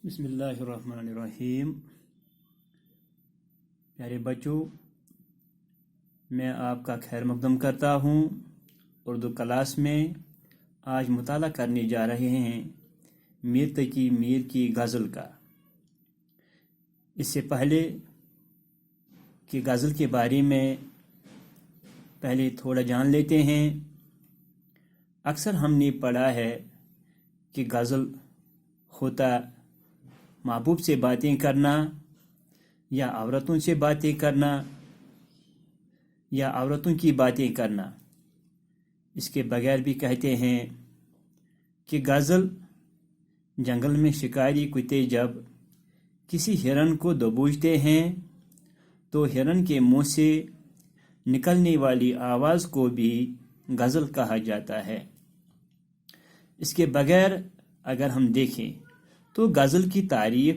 بسم اللہ الرحمن الرحیم۔ پیارے بچوں، میں آپ کا خیر مقدم کرتا ہوں۔ اردو کلاس میں آج مطالعہ کرنے جا رہے ہیں میر تقی میر کی غزل کا۔ اس سے پہلے کہ غزل کے بارے میں پہلے تھوڑا جان لیتے ہیں۔ اکثر ہم نے پڑھا ہے کہ غزل ہوتا محبوب سے باتیں کرنا یا عورتوں سے باتیں کرنا یا عورتوں کی باتیں کرنا۔ اس کے بغیر بھی کہتے ہیں کہ غزل جنگل میں شکاری کتے جب کسی ہرن کو دبوچتے ہیں تو ہرن کے منہ سے نکلنے والی آواز کو بھی غزل کہا جاتا ہے۔ اس کے بغیر اگر ہم دیکھیں تو غزل کی تعریف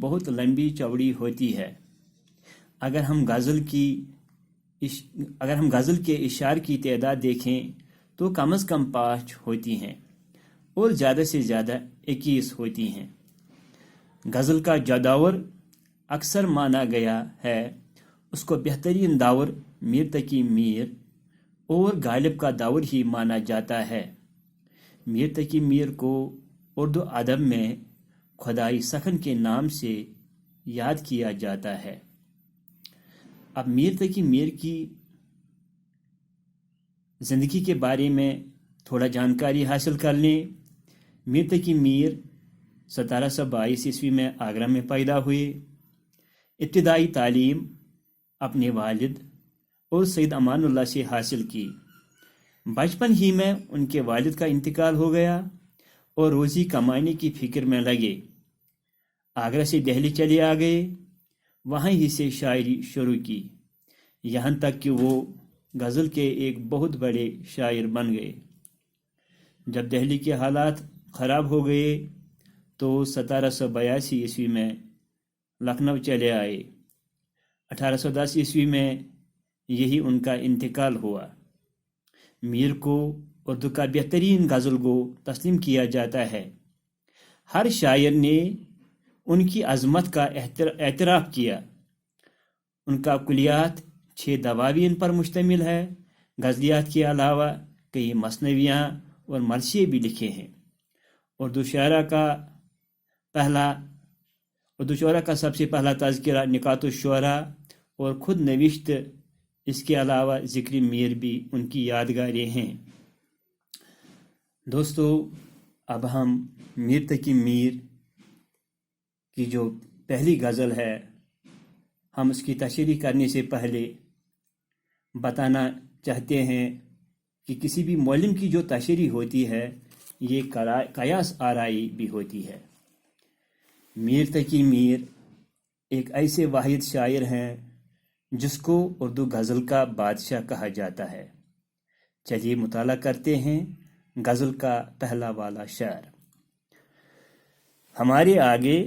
بہت لمبی چوڑی ہوتی ہے۔ اگر ہم غزل کے اشعار کی تعداد دیکھیں تو کم از کم 5 ہوتی ہیں اور زیادہ سے زیادہ 21 ہوتی ہیں۔ غزل کا جو دور اکثر مانا گیا ہے اس کو بہترین دور میر تقی میر اور غالب کا دور ہی مانا جاتا ہے۔ میر تقی میر کو اردو ادب میں خدائی سخن کے نام سے یاد کیا جاتا ہے۔ اب میر تقی میر کی زندگی کے بارے میں تھوڑا جانکاری حاصل کر لیں۔ میر تقی میر 1722 عیسوی میں آگرہ میں پیدا ہوئے۔ ابتدائی تعلیم اپنے والد اور سید امان اللہ سے حاصل کی۔ بچپن ہی میں ان کے والد کا انتقال ہو گیا اور روزی کمانے کی فکر میں لگے۔ آگرہ سے دہلی چلے آ گئے، وہیں ہی سے شاعری شروع کی، یہاں تک کہ وہ غزل کے ایک بہت بڑے شاعر بن گئے۔ جب دہلی کے حالات خراب ہو گئے تو 1782 عیسوی میں لکھنؤ چلے آئے۔ 1810 عیسوی میں یہی ان کا انتقال ہوا۔ میر کو اردو کا بہترین غزل گو تسلیم کیا جاتا ہے۔ ہر شاعر نے ان کی عظمت کا اعتراف کیا۔ ان کا کلیات 6 دواوین پر مشتمل ہے۔ غزلیات کے علاوہ کئی مثنویاں اور مرثیے بھی لکھے ہیں۔ اردو شعراء کا سب سے پہلا تذکرہ نکات الشعراء اور خود نوشت، اس کے علاوہ ذکر میر بھی ان کی یادگاریں ہیں۔ دوستو، اب ہم میر تقی میر کی جو پہلی غزل ہے، ہم اس کی تشریح کرنے سے پہلے بتانا چاہتے ہیں کہ کسی بھی مولم کی جو تشریح ہوتی ہے یہ قیاس آرائی بھی ہوتی ہے۔ میر تقی میر ایک ایسے واحد شاعر ہیں جس کو اردو غزل کا بادشاہ کہا جاتا ہے۔ چلیے مطالعہ کرتے ہیں غزل کا پہلا والا شعر۔ ہمارے آگے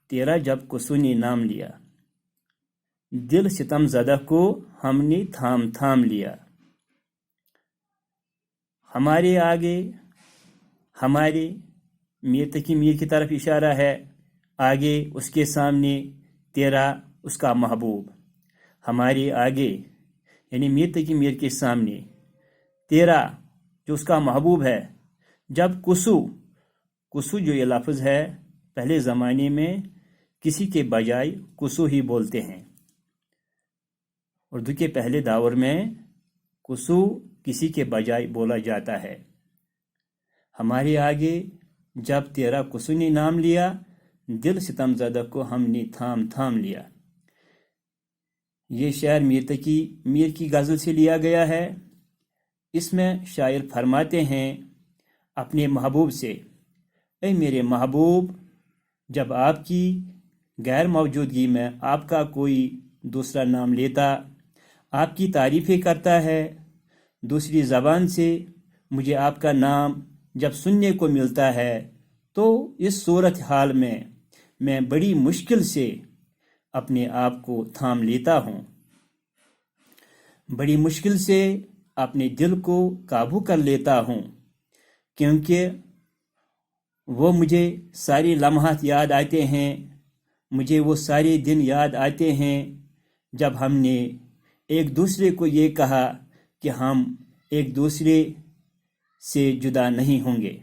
تیرا جب کسو نے نام لیا، دل ستم زدہ کو ہم نے تھام تھام لیا۔ ہمارے آگے، ہمارے میر تقی میر کی طرف اشارہ ہے، آگے اس کے سامنے تیرا اس کا محبوب۔ ہمارے آگے یعنی میر تقی میر کے سامنے تیرا جو اس کا محبوب ہے۔ جب کسو جو یہ لفظ ہے پہلے زمانے میں کسی کے بجائے کسو ہی بولتے ہیں۔ اردو کے پہلے دور میں کسو کسی کے بجائے بولا جاتا ہے۔ ہمارے آگے جب تیرا کسو نے نام لیا، دل ستم زدہ کو ہم نے تھام تھام لیا۔ یہ شعر میر تقی میر کی غزل سے لیا گیا ہے۔ اس میں شاعر فرماتے ہیں اپنے محبوب سے، اے میرے محبوب، جب آپ کی غیر موجودگی میں آپ کا کوئی دوسرا نام لیتا، آپ کی تعریفیں کرتا ہے دوسری زبان سے، مجھے آپ کا نام جب سننے کو ملتا ہے تو اس صورت حال میں بڑی مشکل سے اپنے آپ کو تھام لیتا ہوں، بڑی مشکل سے اپنے دل کو قابو کر لیتا ہوں، کیونکہ وہ مجھے سارے لمحات یاد آتے ہیں، مجھے وہ سارے دن یاد آتے ہیں جب ہم نے ایک دوسرے کو یہ کہا کہ ہم ایک دوسرے سے جدا نہیں ہوں گے،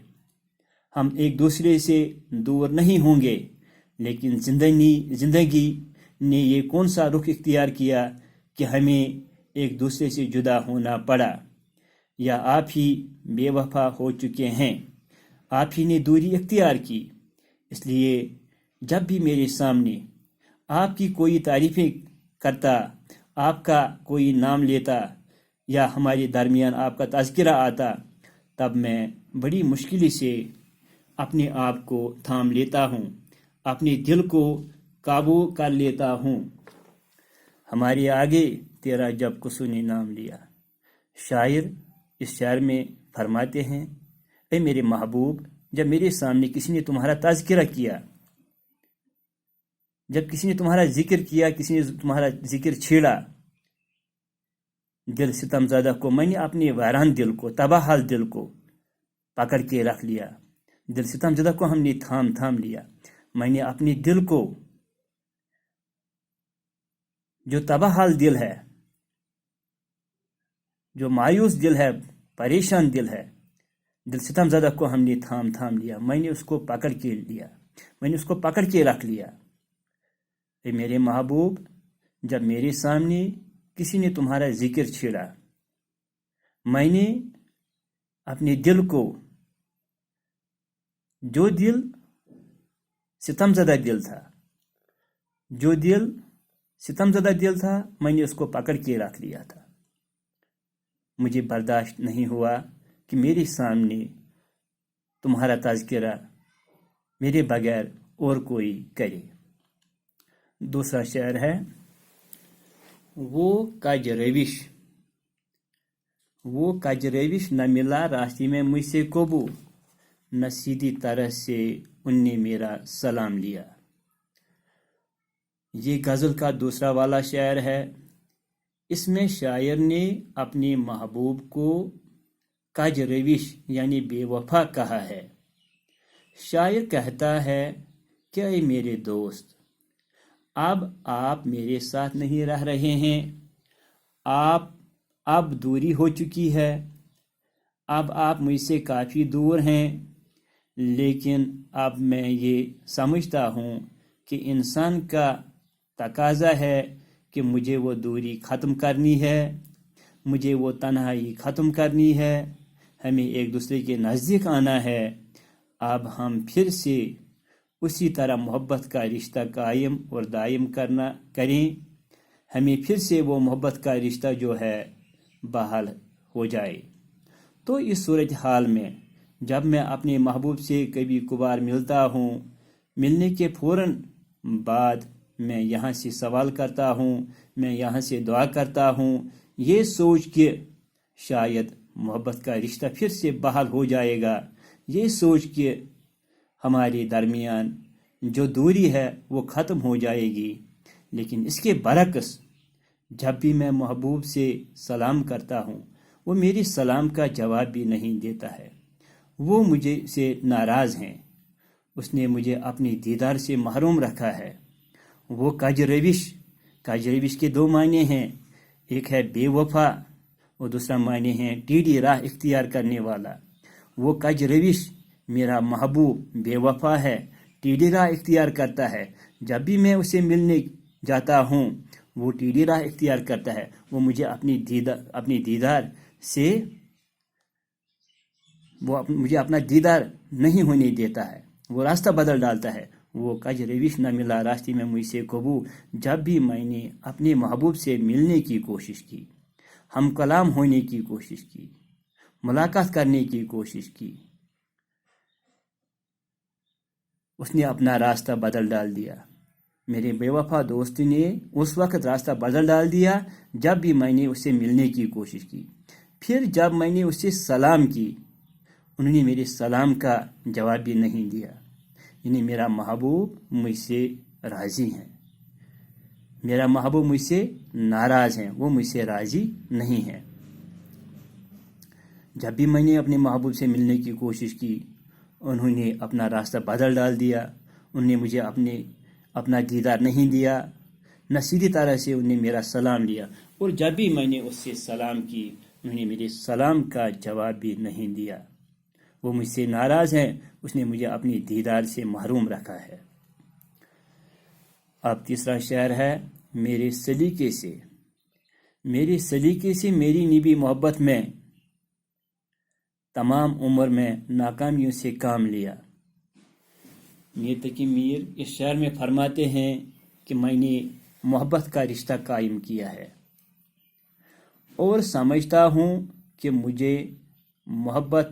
ہم ایک دوسرے سے دور نہیں ہوں گے، لیکن زندگی نے یہ کون سا رخ اختیار کیا کہ ہمیں ایک دوسرے سے جدا ہونا پڑا، یا آپ ہی بے وفا ہو چکے ہیں، آپ ہی نے دوری اختیار کی۔ اس لیے جب بھی میرے سامنے آپ کی کوئی تعریفیں کرتا، آپ کا کوئی نام لیتا یا ہمارے درمیان آپ کا تذکرہ آتا، تب میں بڑی مشکل سے اپنے آپ کو تھام لیتا ہوں، اپنے دل کو قابو کر لیتا ہوں۔ ہمارے آگے تیرا جب کسو نے نام لیا، شاعر اس شعر میں فرماتے ہیں، اے میرے محبوب، جب میرے سامنے کسی نے تمہارا تذکرہ کیا، جب کسی نے تمہارا ذکر کیا، کسی نے تمہارا ذکر چھیڑا، دل ستم زدہ کو، میں نے اپنے ویران دل کو، تباہ حال دل کو پکڑ کے رکھ لیا، دل ستم زدہ کو ہم نے تھام لیا۔ میں نے اپنے دل کو، جو تباہ حال دل ہے، جو مایوس دل ہے، پریشان دل ہے، دل ستم زدہ کو ہم نے تھام لیا، میں نے اس کو پکڑ کے لیا، میں نے اس کو پکڑ کے رکھ لیا۔ اے میرے محبوب، جب میرے سامنے کسی نے تمہارا ذکر چھیڑا، میں نے اپنے دل کو، جو دل ستم زدہ دل تھا، جو دل ستم زدہ دل تھا، میں نے اس کو پکڑ کے رکھ لیا تھا۔ مجھے برداشت نہیں ہوا کہ میرے سامنے تمہارا تذکرہ میرے بغیر اور کوئی کرے۔ دوسرا شعر ہے، وہ کج روش نہ ملا راستے میں مجھ سے قبو، نہ سیدھی طرح سے ان نے میرا سلام لیا۔ یہ غزل کا دوسرا والا شعر ہے۔ اس میں شاعر نے اپنے محبوب کو کج روش یعنی بے وفا کہا ہے۔ شاعر کہتا ہے کہ اے میرے دوست، اب آپ میرے ساتھ نہیں رہ رہے ہیں، اب دوری ہو چکی ہے، اب آپ مجھ سے کافی دور ہیں، لیکن اب میں یہ سمجھتا ہوں کہ انسان کا تقاضا ہے کہ مجھے وہ دوری ختم کرنی ہے، مجھے وہ تنہائی ختم کرنی ہے، ہمیں ایک دوسرے کے نزدیک آنا ہے۔ اب ہم پھر سے اسی طرح محبت کا رشتہ قائم اور دائم کریں، ہمیں پھر سے وہ محبت کا رشتہ جو ہے بحال ہو جائے۔ تو اس صورتحال میں جب میں اپنے محبوب سے کبھی کبھار ملتا ہوں، ملنے کے فوراً بعد میں یہاں سے سوال کرتا ہوں، میں یہاں سے دعا کرتا ہوں، یہ سوچ کے شاید محبت کا رشتہ پھر سے بحال ہو جائے گا، یہ سوچ کے ہمارے درمیان جو دوری ہے وہ ختم ہو جائے گی۔ لیکن اس کے برعکس جب بھی میں محبوب سے سلام کرتا ہوں، وہ میری سلام کا جواب بھی نہیں دیتا ہے، وہ مجھے سے ناراض ہیں، اس نے مجھے اپنی دیدار سے محروم رکھا ہے۔ وہ کج روش کے دو معنی ہیں، ایک ہے بے وفا اور دوسرا معنی ہے ٹیڑھی راہ اختیار کرنے والا۔ وہ کج روش میرا محبوب بے وفا ہے، ٹیڑھی راہ اختیار کرتا ہے، جب بھی میں اسے ملنے جاتا ہوں وہ ٹیڑھی راہ اختیار کرتا ہے، وہ مجھے اپنی دیدار سے مجھے اپنا دیدار نہیں ہونے دیتا ہے، وہ راستہ بدل ڈالتا ہے۔ وہ کج روش نہ ملا راستے میں مجھ سے قبو، جب بھی میں نے اپنے محبوب سے ملنے کی کوشش کی، ہم کلام ہونے کی کوشش کی، ملاقات کرنے کی کوشش کی، اس نے اپنا راستہ بدل ڈال دیا۔ میرے بے وفا دوست نے اس وقت راستہ بدل ڈال دیا جب بھی میں نے اس سے ملنے کی کوشش کی۔ پھر جب میں نے اس سے سلام کی، انہوں نے میرے سلام کا جواب بھی نہیں دیا۔ یعنی میرا محبوب مجھ سے راضی ہیں، میرا محبوب مجھ سے ناراض ہیں، وہ مجھ سے راضی نہیں ہیں۔ جب بھی میں نے اپنے محبوب سے ملنے کی کوشش کی، انہوں نے اپنا راستہ بدل ڈال دیا، انہوں نے مجھے اپنا دیدار نہیں دیا، نہ سیدھی طرح سے انہوں نے میرا سلام لیا، اور جب بھی میں نے اس سے سلام کی انہوں نے میرے سلام کا جواب بھی نہیں دیا۔ وہ مجھ سے ناراض ہیں، اس نے مجھے اپنی دیدار سے محروم رکھا ہے۔ اب تیسرا شعر ہے، میرے سلیقے سے میری نبی محبت میں تمام عمر میں ناکامیوں سے کام لیا۔ میر تقی میر اس شعر میں فرماتے ہیں کہ میں نے محبت کا رشتہ قائم کیا ہے اور سمجھتا ہوں کہ مجھے محبت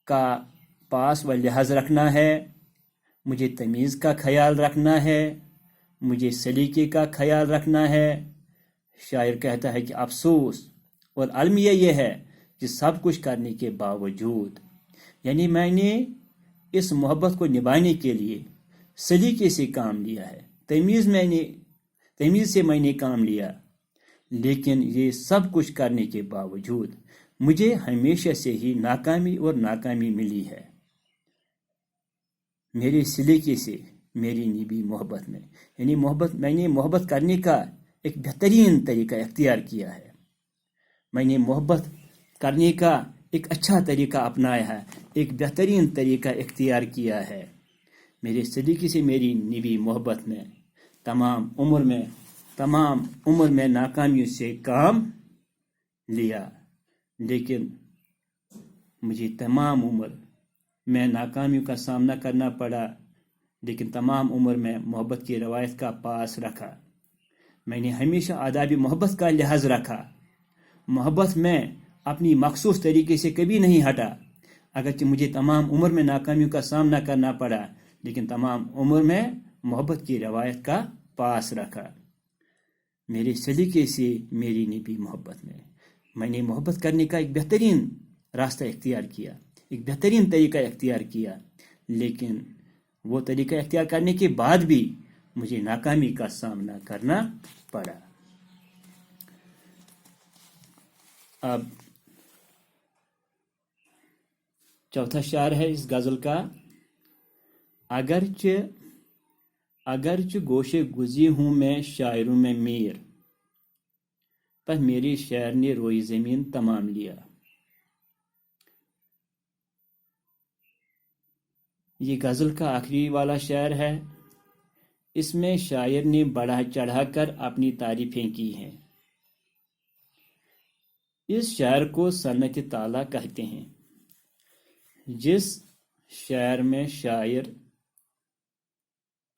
کا پاس و لحاظ رکھنا ہے، مجھے تمیز کا خیال رکھنا ہے، مجھے سلیقے کا خیال رکھنا ہے۔ شاعر کہتا ہے کہ افسوس اور المیہ یہ ہے کہ سب کچھ کرنے کے باوجود، یعنی میں نے اس محبت کو نبھانے کے لیے سلیقے سے کام لیا ہے، تمیز سے میں نے کام لیا، لیکن یہ سب کچھ کرنے کے باوجود مجھے ہمیشہ سے ہی ناکامی ملی ہے۔ میرے سلیقے سے میری نبی محبت میں، یعنی میں نے محبت کرنے کا ایک بہترین طریقہ اختیار کیا ہے، میں نے محبت کرنے کا ایک اچھا طریقہ اپنایا ہے، ایک بہترین طریقہ اختیار کیا ہے۔ میرے سلیقے سے میری نبی محبت میں تمام عمر میں ناکامیوں سے کام لیا، لیکن مجھے تمام عمر میں ناکامیوں کا سامنا کرنا پڑا، لیکن تمام عمر میں محبت کی روایت کا پاس رکھا۔ میں نے ہمیشہ آداب محبت کا لحاظ رکھا، محبت میں اپنی مخصوص طریقے سے کبھی نہیں ہٹا، اگرچہ مجھے تمام عمر میں ناکامیوں کا سامنا کرنا پڑا، لیکن تمام عمر میں محبت کی روایت کا پاس رکھا۔ میرے سلیقے سے میری نبی محبت میں نے محبت کرنے کا ایک بہترین راستہ اختیار کیا، ایک بہترین طریقہ اختیار کیا، لیکن وہ طریقہ اختیار کرنے کے بعد بھی مجھے ناکامی کا سامنا کرنا پڑا۔ اب چوتھا شعر ہے اس غزل کا، اگرچہ گوشے گزی ہوں میں شاعروں میں میر، پر میرے شعر نے روئی زمین تمام لیا۔ یہ غزل کا آخری والا شعر ہے، اس میں شاعر نے بڑھا چڑھا کر اپنی تعریفیں کی ہیں۔ اس شعر کو صنعت طالع کہتے ہیں۔ جس شعر میں شاعر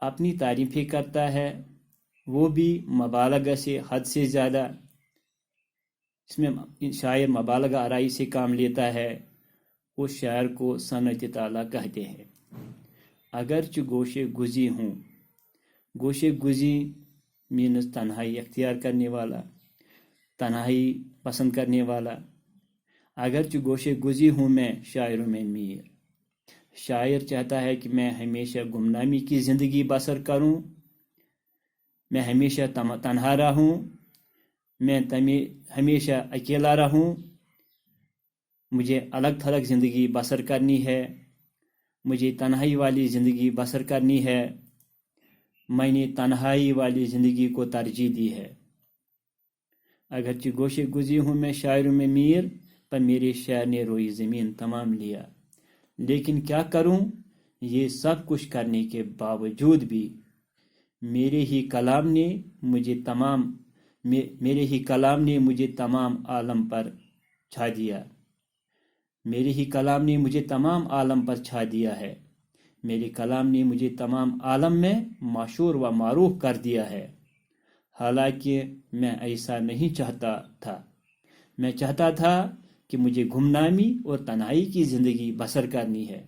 اپنی تعریفیں کرتا ہے وہ بھی مبالغہ سے حد سے زیادہ، اس میں شاعر مبالغہ آرائی سے کام لیتا ہے، اس شعر کو صنعت طالع کہتے ہیں۔ اگرچہ گوشے گزی ہوں، گوشے گزی مینز تنہائی اختیار کرنے والا، تنہائی پسند کرنے والا۔ اگرچہ گوشے گزی ہوں میں شاعروں میں میر، شاعر چاہتا ہے کہ میں ہمیشہ گمنامی کی زندگی بسر کروں، میں ہمیشہ تنہا رہوں، میں ہمیشہ اکیلا رہوں، مجھے الگ تھلگ زندگی بسر کرنی ہے، مجھے تنہائی والی زندگی بسر کرنی ہے، میں نے تنہائی والی زندگی کو ترجیح دی ہے۔ اگرچہ گوشے گزی ہوں میں شاعروں میں میر، پر میرے شعر نے روئی زمین تمام لیا۔ لیکن کیا کروں، یہ سب کچھ کرنے کے باوجود بھی میرے ہی کلام نے مجھے تمام عالم پر چھا دیا، میرے ہی کلام نے مجھے تمام عالم پر چھا دیا ہے، میرے کلام نے مجھے تمام عالم میں مشہور و معروف کر دیا ہے۔ حالانکہ میں ایسا نہیں چاہتا تھا، میں چاہتا تھا کہ مجھے گمنامی اور تنہائی کی زندگی بسر کرنی ہے۔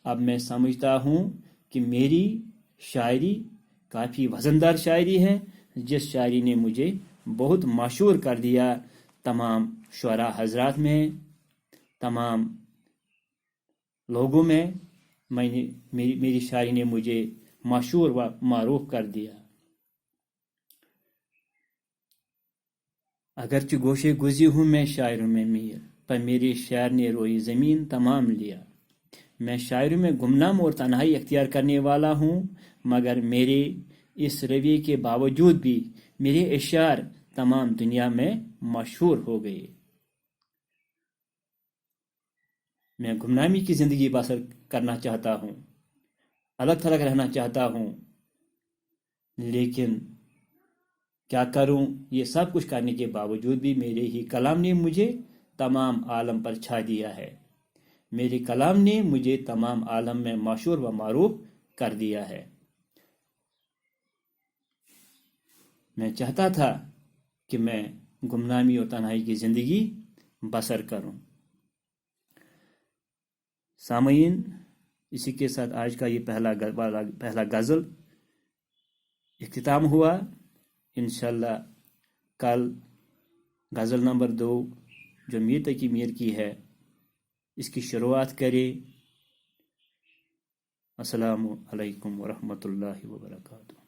اب میں سمجھتا ہوں کہ میری شاعری کافی وزندار شاعری ہے، جس شاعری نے مجھے بہت مشہور کر دیا تمام شعراء حضرات میں، تمام لوگوں میں، میری شاعری نے مجھے مشہور و معروف کر دیا۔ اگرچہ گوشے گزی ہوں میں شاعروں میں میر، پر میرے شعر نے روئی زمین تمام لیا۔ میں شاعری میں گمنام اور تنہائی اختیار کرنے والا ہوں، مگر میرے اس رویے کے باوجود بھی میرے اشعار تمام دنیا میں مشہور ہو گئے۔ میں گمنامی کی زندگی بسر کرنا چاہتا ہوں، الگ تھلگ رہنا چاہتا ہوں، لیکن کیا کروں؟ یہ سب کچھ کرنے کے باوجود بھی میرے ہی کلام نے مجھے تمام عالم پر چھا دیا ہے۔ میرے کلام نے مجھے تمام عالم میں مشہور و معروف کر دیا ہے۔ میں چاہتا تھا کہ میں گمنامی اور تنہائی کی زندگی بسر کروں۔ سامعین، اسی کے ساتھ آج کا یہ پہلا غزل اختتام ہوا۔ انشاءاللہ کل غزل نمبر 2 جو میر تقی میر کی ہے اس کی شروعات کریں۔ السلام علیکم ورحمۃ اللہ وبرکاتہ۔